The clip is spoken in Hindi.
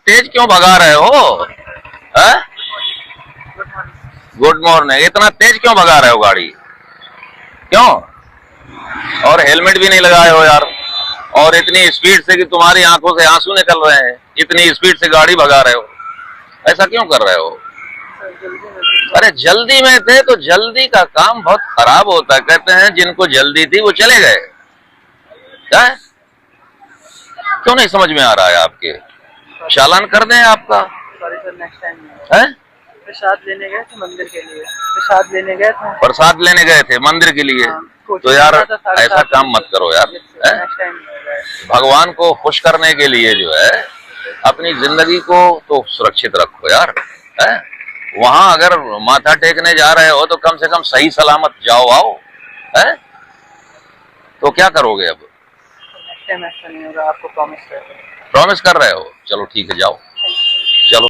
तेज क्यों भगा रहे हो? Good morning. इतना तेज क्यों भगा रहे हो गाड़ी? क्यों? और हेलमेट भी नहीं लगाए हो यार, और इतनी स्पीड से कि तुम्हारी आंखों से आंसू निकल रहे हैं, इतनी स्पीड से गाड़ी भगा रहे हो, ऐसा क्यों कर रहे हो? अरे जल्दी में थे तो जल्दी का काम बहुत खराब होता है। कहते हैं जिनको जल्दी थी वो चले गए। क्या है? क्यों नहीं समझ में आ रहा है आपके? चालान कर दें आपका। सॉरी सर, नेक्स्ट टाइम है? प्रसाद लेने गए थे मंदिर के लिए, प्रसाद लेने गए थे। प्रसाद लेने गए थे मंदिर के लिए? तो यार ऐसा काम मत करो यार। नेक्स्ट टाइम भगवान को खुश करने के लिए जो है अपनी जिंदगी को तो सुरक्षित रखो यार। है? वहां अगर माथा टेकने जा रहे हो तो कम से कम सही सलामत जाओ आओ। है? तो क्या करोगे अब? नेक्स्ट टाइम ऐसा नहीं होगा, आपको प्रॉमिस कर रहे हैं। प्रॉमिस कर रहे हो? चलो ठीक है, जाओ।